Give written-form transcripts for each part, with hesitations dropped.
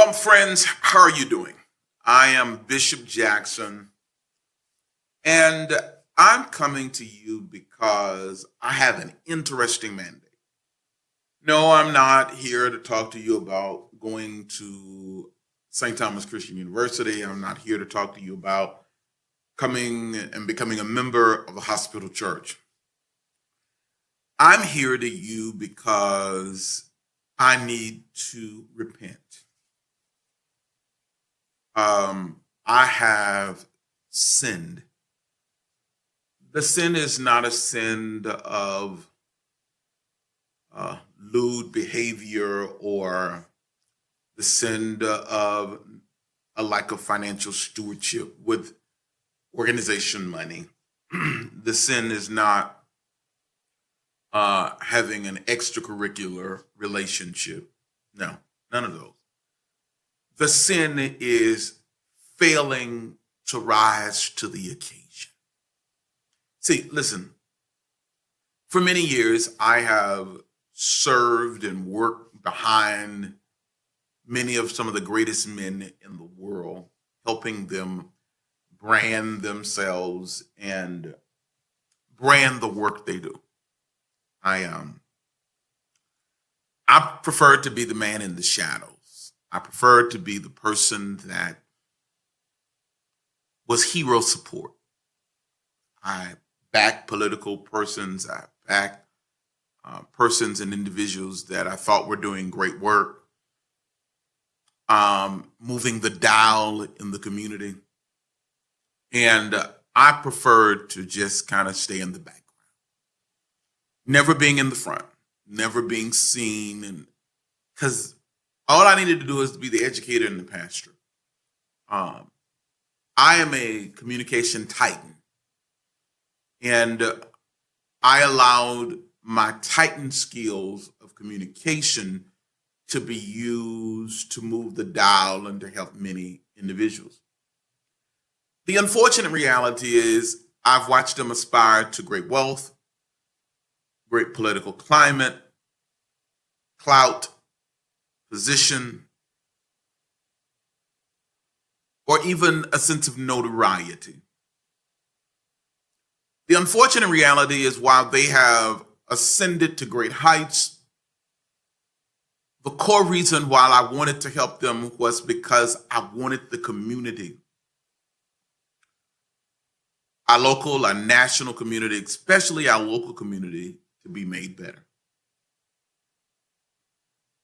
Shalom, friends. How are you doing? I am Bishop Jackson, and I'm coming to you because I have an interesting mandate. No, I'm not here to talk to you about going to St. Thomas Christian University. I'm not here to talk to you about coming and becoming a member of a hospital church. I'm here to you because I need to repent. I have sinned. The sin is not a sin of lewd behavior or the sin of a lack of financial stewardship with organization money. The sin is not having an extracurricular relationship. No, none of those. The sin is failing to rise to the occasion. See, listen, for many years, I have served and worked behind many of some of the greatest men in the world, helping them brand themselves and brand the work they do. I prefer to be the man in the shadows. I prefer to be the person that was hero support. I back political persons. I back persons and individuals that I thought were doing great work, moving the dial in the community. And I preferred to just kind of stay in the background, never being in the front, never being seen. And because all I needed to do is to be the educator and the pastor. I am a communication titan. And I allowed my titan skills of communication to be used to move the dial and to help many individuals. The unfortunate reality is I've watched them aspire to great wealth, great political climate, clout, position, or even a sense of notoriety. The unfortunate reality is while they have ascended to great heights, the core reason why I wanted to help them was because I wanted the community, our local, our national community, especially our local community, to be made better.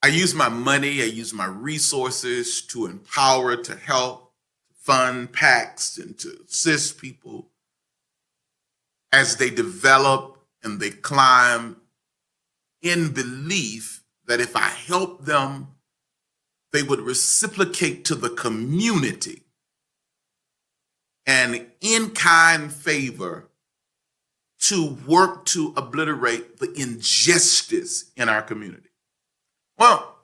I use my money, I use my resources to empower, to help, fund PACs, and to assist people as they develop and they climb, in belief that if I help them, they would reciprocate to the community and in kind favor to work to obliterate the injustice in our community. Well,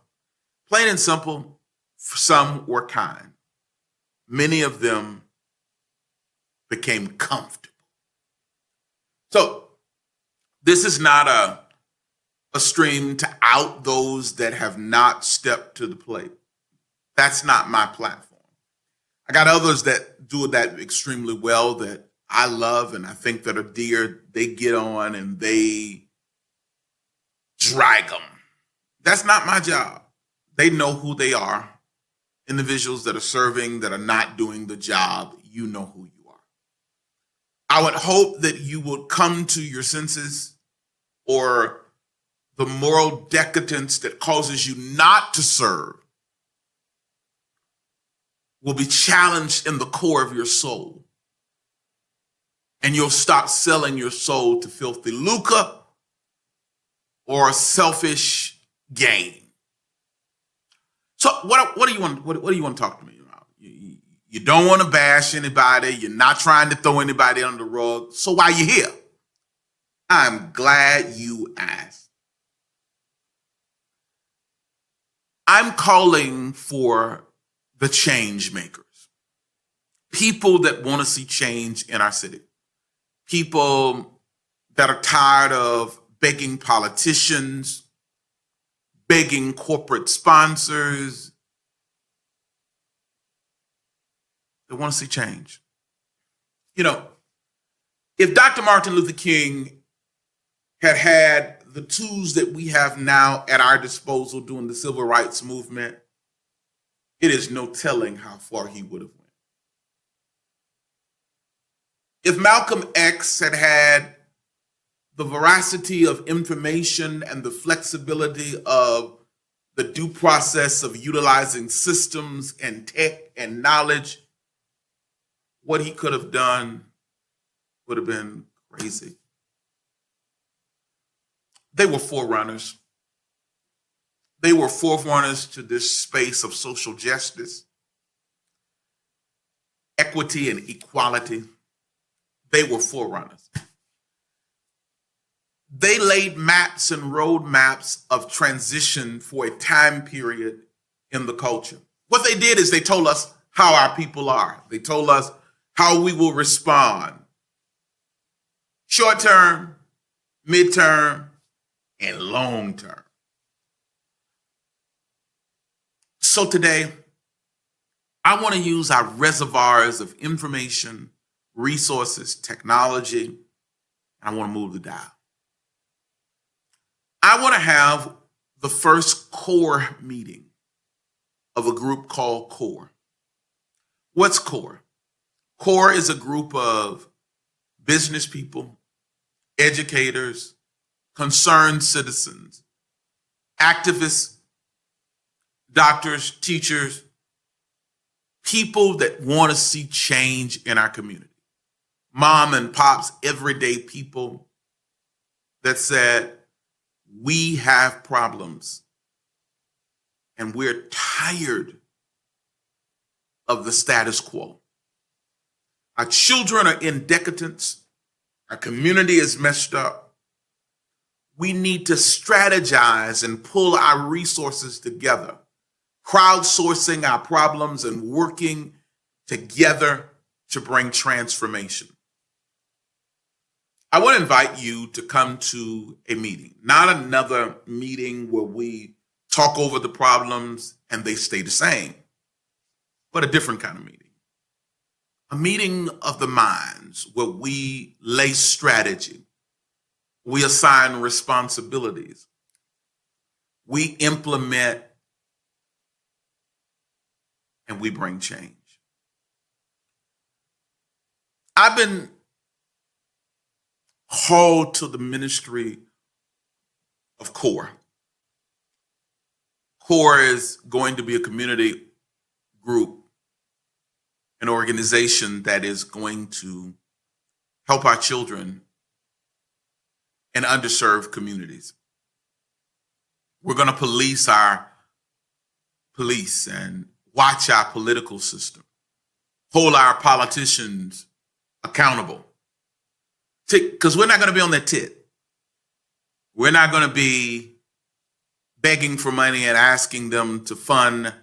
plain and simple, some were kind. Many of them became comfortable. So this is not a stream to out those that have not stepped to the plate. That's not my platform. I got others that do that extremely well that I love and I think that are dear. They get on and they drag them. That's not my job. They know who they are. Individuals that are serving, that are not doing the job, you know who you are. I would hope that you would come to your senses, or the moral decadence that causes you not to serve will be challenged in the core of your soul. And you'll stop selling your soul to filthy lucre or selfish gain. So what do you want? What do you want to talk to me about? You don't want to bash anybody. You're not trying to throw anybody under the rug. So why are you here? I'm glad you asked. I'm calling for the change makers, people that want to see change in our city, people that are tired of begging politicians, begging corporate sponsors, They want to see change. You know, if Dr. Martin Luther King had the tools that we have now at our disposal during the civil rights movement, it is no telling how far he would have went. If Malcolm X had the veracity of information and the flexibility of the due process of utilizing systems and tech and knowledge, what he could have done would have been crazy. They were forerunners. They were forerunners to this space of social justice, equity, and equality. They were forerunners. They laid maps and roadmaps of transition for a time period in the culture. What they did is they told us how our people are. They told us how we will respond. Short term, midterm, and long term. So today, I want to use our reservoirs of information, resources, technology, and I want to move the dial. I want to have the first core meeting of a group called CORE. What's CORE? CORE is a group of business people, educators, concerned citizens, activists, doctors, teachers, people that want to see change in our community. Mom and pops, everyday people that said, we have problems and we're tired of the status quo. Our children are in decadence. Our community is messed up. We need to strategize and pull our resources together, crowdsourcing our problems and working together to bring transformation. I want to invite you to come to a meeting, not another meeting where we talk over the problems and they stay the same, but a different kind of meeting. A meeting of the minds where we lay strategy, we assign responsibilities, we implement, and we bring change. I've been called to the ministry of CORE. CORE is going to be a community group, an organization that is going to help our children in underserved communities. We're going to police our police and watch our political system, hold our politicians accountable. Because we're not going to be on their tit. We're not going to be begging for money and asking them to fund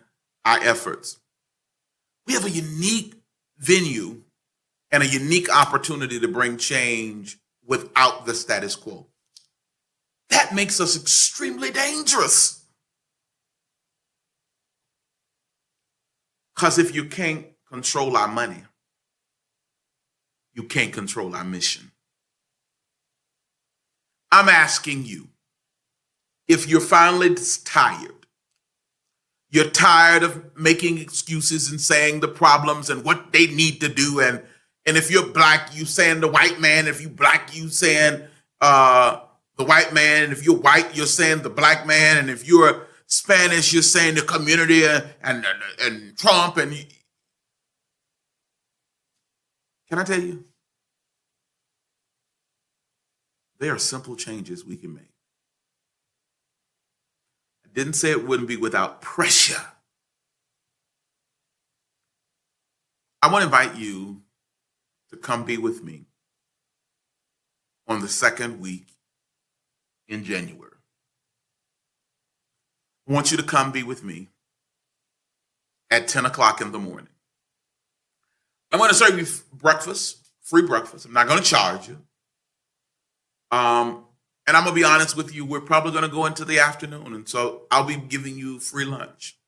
our efforts. We have a unique venue and a unique opportunity to bring change without the status quo. That makes us extremely dangerous. Because if you can't control our money, you can't control our mission. I'm asking you, if you're finally tired, you're tired of making excuses and saying the problems and what they need to do, and if you're black, you saying the white man. If you black, you saying the white man. And if you're white, you're saying the black man. And if you're Spanish, you're saying the community and Trump. And can I tell you? There are simple changes we can make. I didn't say it wouldn't be without pressure. I want to invite you to come be with me on the second week in January. I want you to come be with me at 10 o'clock in the morning. I'm going to serve you breakfast, free breakfast. I'm not going to charge you. And I'm going to be honest with you, we're probably going to go into the afternoon. And so I'll be giving you free lunch.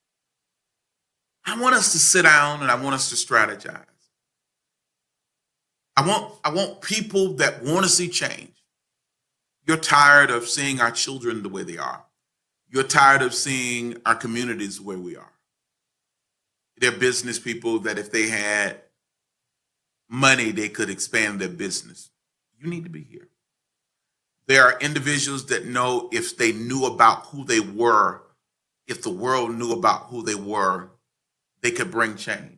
I want us to sit down and I want us to strategize. I want people that want to see change. You're tired of seeing our children the way they are. You're tired of seeing our communities where we are. They're business people that if they had money, they could expand their business. You need to be here. There are individuals that know if they knew about who they were, if the world knew about who they were, they could bring change.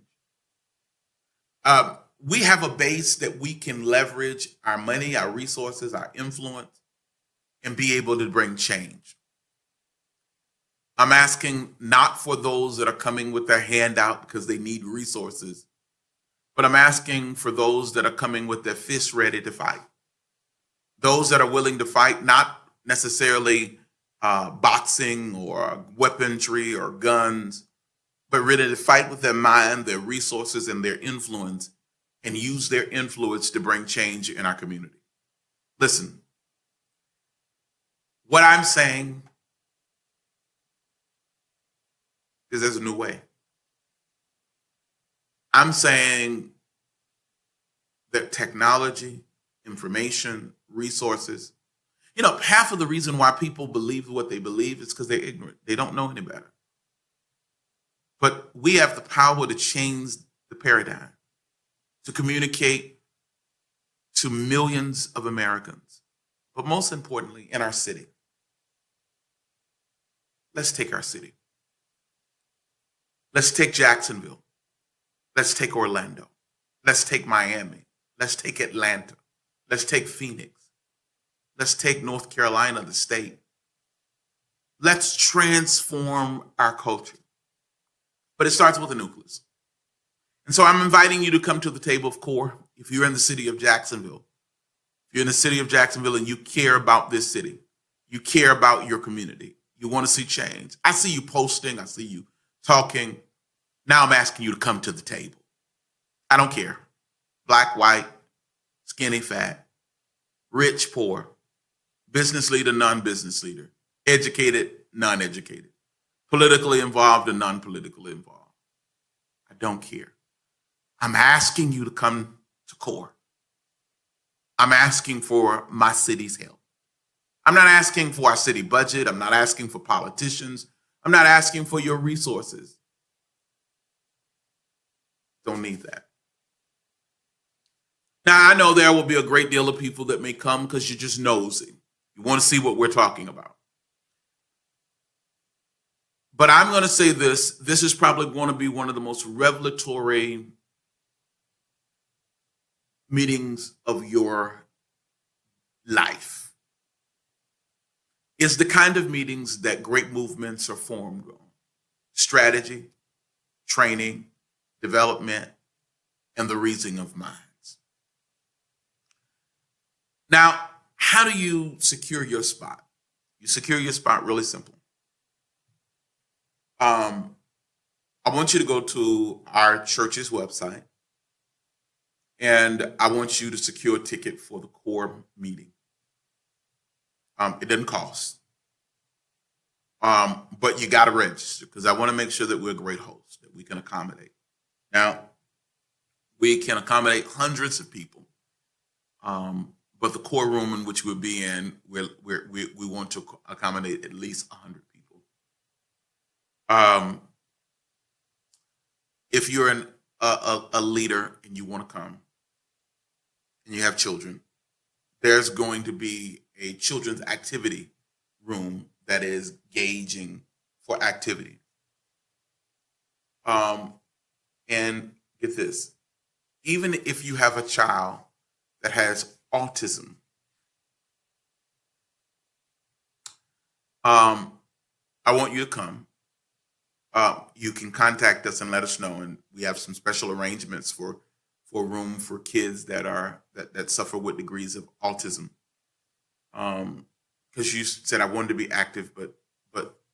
We have a base that we can leverage our money, our resources, our influence, and be able to bring change. I'm asking not for those that are coming with their hand out because they need resources, but I'm asking for those that are coming with their fists ready to fight. Those that are willing to fight, not necessarily boxing or weaponry or guns, but ready to fight with their mind, their resources, and their influence, and use their influence to bring change in our community. Listen, what I'm saying is there's a new way. I'm saying that technology, information, resources, half of the reason why people believe what they believe is because they're ignorant. They don't know any better. But we have the power to change the paradigm, to communicate to millions of Americans, but most importantly, in our city. Let's take our city. Let's take Jacksonville. Let's take Orlando. Let's take Miami. Let's take Atlanta. Let's take Phoenix. Let's take North Carolina, the state. Let's transform our culture. But it starts with a nucleus. And so I'm inviting you to come to the table of core. If you're in the city of Jacksonville, if you're in the city of Jacksonville and you care about this city, you care about your community, you want to see change. I see you posting, I see you talking. Now I'm asking you to come to the table. I don't care. Black, white, skinny, fat, rich, poor, business leader, non-business leader, educated, non-educated, politically involved or non-politically involved. I don't care. I'm asking you to come to core. I'm asking for my city's help. I'm not asking for our city budget. I'm not asking for politicians. I'm not asking for your resources. Don't need that. Now, I know there will be a great deal of people that may come because you're just nosy. You want to see what we're talking about. But I'm going to say this. This is probably going to be one of the most revelatory meetings of your life. It's the kind of meetings that great movements are formed on. Strategy, training, development, and the raising of minds. Now, how do you secure your spot? You secure your spot really simple. I want you to go to our church's website, and I want you to secure a ticket for the core meeting. It doesn't cost, but you got to register because I want to make sure that we're a great host, that we can accommodate. Now, we can accommodate hundreds of people, but the core room in which we'll be in, we want to accommodate at least 100 people. If you're a leader and you want to come and you have children, there's going to be a children's activity room that is gauging for activity. And get this, even if you have a child that has autism, I want you to come. You can contact us and let us know, and we have some special arrangements for room for kids that suffer with degrees of autism. Because you said I wanted to be active, but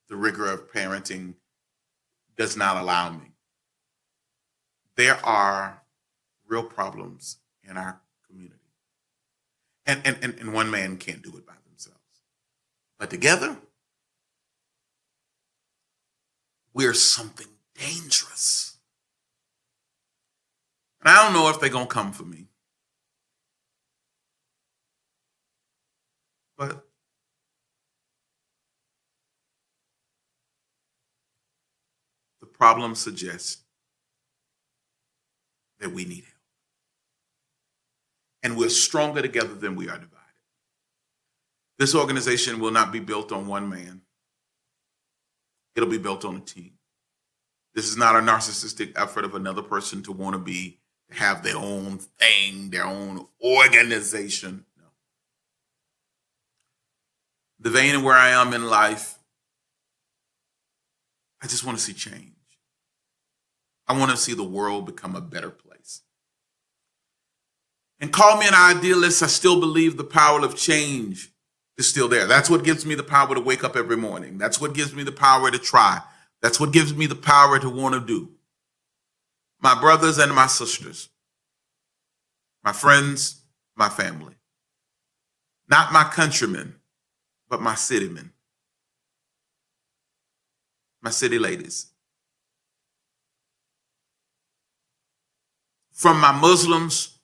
the rigor of parenting does not allow me. There are real problems in our community, and one man can't do it by themselves, but together we're something dangerous. And I don't know if they're going to come for me. But the problem suggests that we need help. And we're stronger together than we are divided. This organization will not be built on one man. It'll be built on a team. This is not a narcissistic effort of another person to want to have their own thing, their own organization. No. The vein of where I am in life, I just want to see change. I want to see the world become a better place. And call me an idealist, I still believe the power of change is still there. That's what gives me the power to wake up every morning. That's what gives me the power to try. That's what gives me the power to want to do. My brothers and my sisters, my friends, my family, not my countrymen, but my citymen, my city ladies. From my Muslims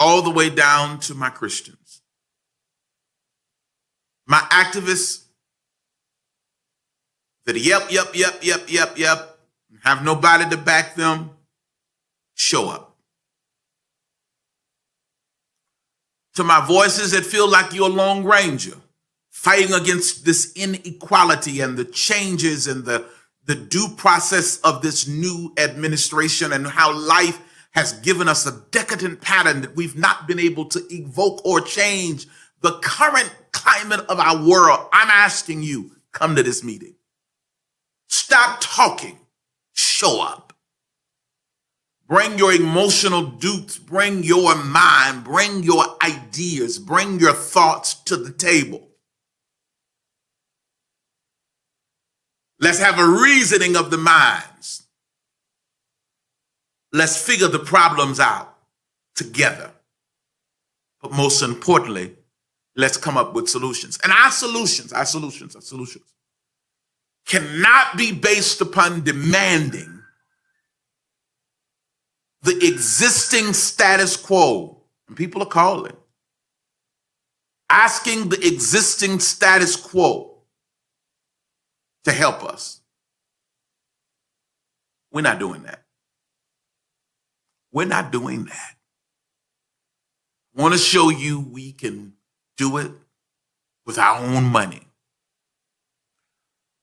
all the way down to my Christians. My activists that yep, have nobody to back them, show up. To my voices that feel like you're a Lone Ranger, fighting against this inequality and the changes and the due process of this new administration and how life has given us a decadent pattern that we've not been able to evoke or change the current climate of our world. I'm asking you, come to this meeting. Stop talking. Show up. Bring your emotional dupes. Bring your mind. Bring your ideas. Bring your thoughts to the table. Let's have a reasoning of the minds. Let's figure the problems out together. But most importantly, let's come up with solutions. And our solutions cannot be based upon demanding the existing status quo. And people are calling, asking the existing status quo to help us. We're not doing that. We're not doing that. I want to show you we can do it with our own money.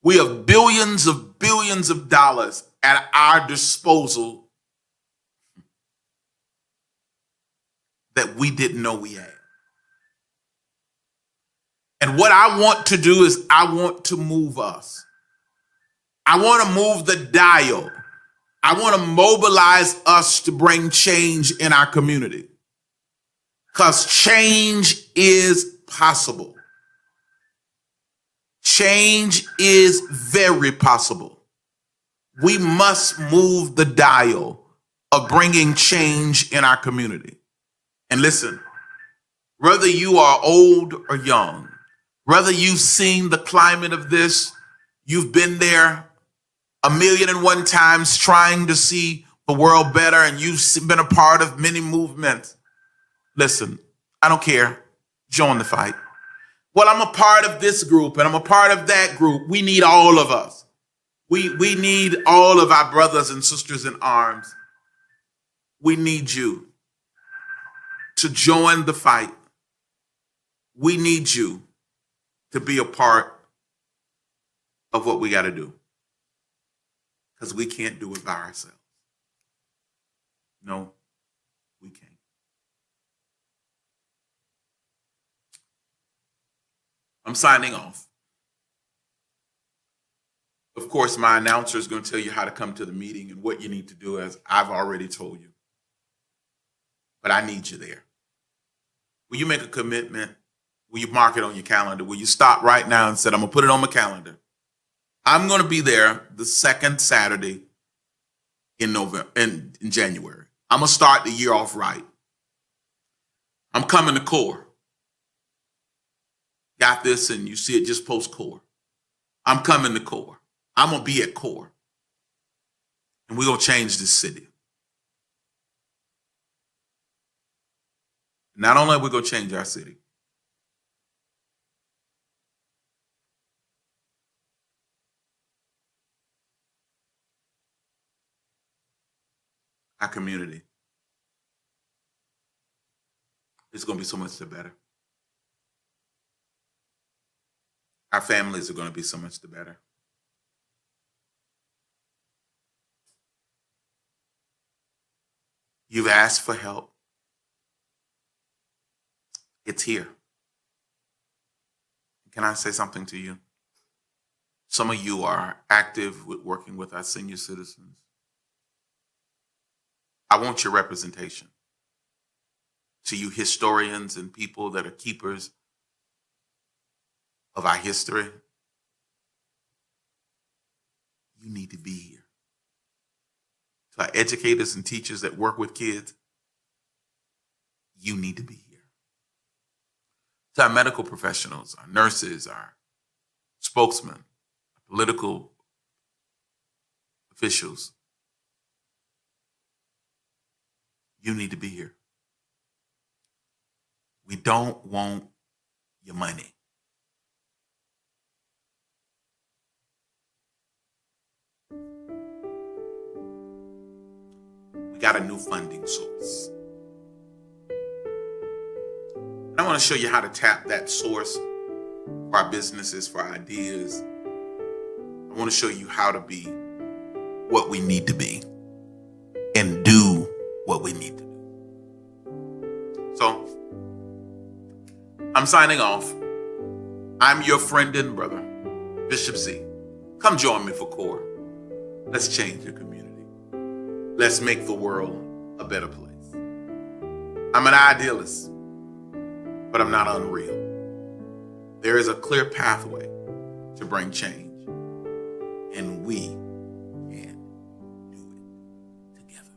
We have billions of dollars at our disposal that we didn't know we had. And what I want to do is I want to move us. I want to move the dial. I want to mobilize us to bring change in our community. Because change is possible. Change is very possible. We must move the dial of bringing change in our community. And listen, whether you are old or young, whether you've seen the climate of this, you've been there 1,000,001 times trying to see the world better, and you've been a part of many movements. Listen, I don't care. Join the fight. Well, I'm a part of this group and I'm a part of that group. We need all of us. We need all of our brothers and sisters in arms. We need you to join the fight. We need you to be a part of what we got to do. Because we can't do it by ourselves. No, we can't. I'm signing off. Of course, my announcer is going to tell you how to come to the meeting and what you need to do, as I've already told you. But I need you there. Will you make a commitment? Will you mark it on your calendar? Will you stop right now and say, I'm going to put it on my calendar? I'm going to be there the second Saturday in January. I'm going to start the year off right. I'm coming to core. Got this, and you see it just post core. I'm coming to core. I'm going to be at core. And we're going to change this city. Not only are we going to change our city, our community is going to be so much the better. Our families are going to be so much the better. You've asked for help. It's here. Can I say something to you? Some of you are active with working with our senior citizens. I want your representation. To you historians and people that are keepers of our history, you need to be here. To our educators and teachers that work with kids, you need to be here. To our medical professionals, our nurses, our spokesmen, political officials, you need to be here. We don't want your money. We got a new funding source. And I want to show you how to tap that source for our businesses, for our ideas. I want to show you how to be what we need to be and do what we need to do. So, I'm signing off. I'm your friend and brother, Bishop C. Come join me for CORE. Let's change your community. Let's make the world a better place. I'm an idealist, but I'm not unreal. There is a clear pathway to bring change, and we can do it together.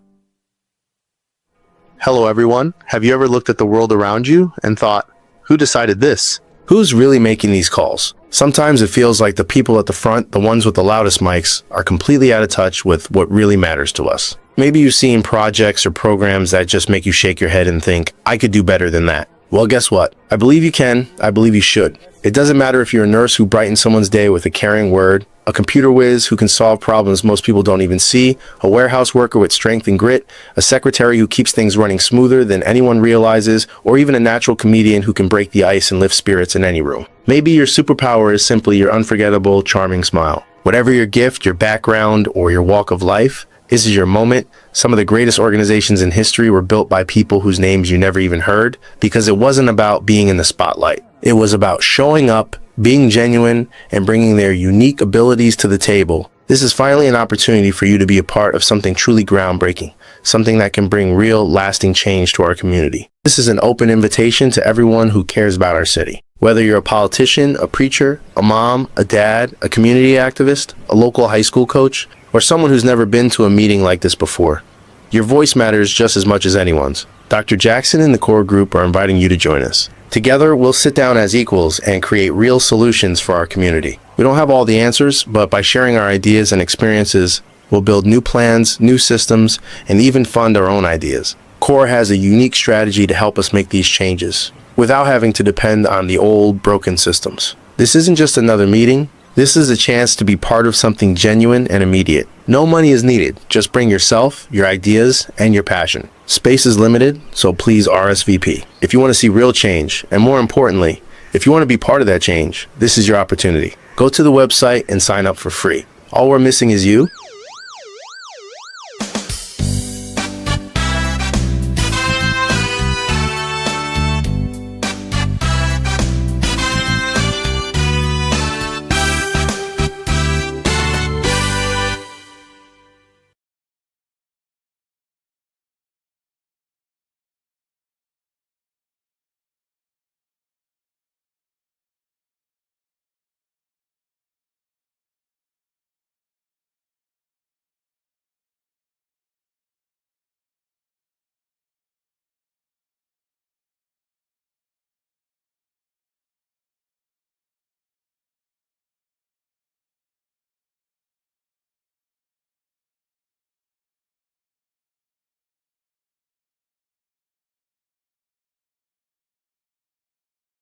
Hello, everyone. Have you ever looked at the world around you and thought, who decided this? Who's really making these calls? Sometimes it feels like the people at the front, the ones with the loudest mics, are completely out of touch with what really matters to us. Maybe you've seen projects or programs that just make you shake your head and think, I could do better than that. Well, guess what? I believe you can. I believe you should. It doesn't matter if you're a nurse who brightens someone's day with a caring word, a computer whiz who can solve problems most people don't even see, a warehouse worker with strength and grit, a secretary who keeps things running smoother than anyone realizes, or even a natural comedian who can break the ice and lift spirits in any room. Maybe your superpower is simply your unforgettable, charming smile. Whatever your gift, your background, or your walk of life, this is your moment. Some of the greatest organizations in history were built by people whose names you never even heard, because it wasn't about being in the spotlight. It was about showing up, being genuine, and bringing their unique abilities to the table. This is finally an opportunity for you to be a part of something truly groundbreaking, something that can bring real, lasting change to our community. This is an open invitation to everyone who cares about our city. Whether you're a politician, a preacher, a mom, a dad, a community activist, a local high school coach, or someone who's never been to a meeting like this before, your voice matters just as much as anyone's. Dr. Jackson and the CORE group are inviting you to join us. Together, we'll sit down as equals and create real solutions for our community. We don't have all the answers, but by sharing our ideas and experiences, we'll build new plans, new systems, and even fund our own ideas. CORE has a unique strategy to help us make these changes without having to depend on the old, broken systems. This isn't just another meeting. This is a chance to be part of something genuine and immediate. No money is needed. Just bring yourself, your ideas, and your passion. Space is limited, so please RSVP. If you want to see real change, and more importantly, if you want to be part of that change, this is your opportunity. Go to the website and sign up for free. All we're missing is you.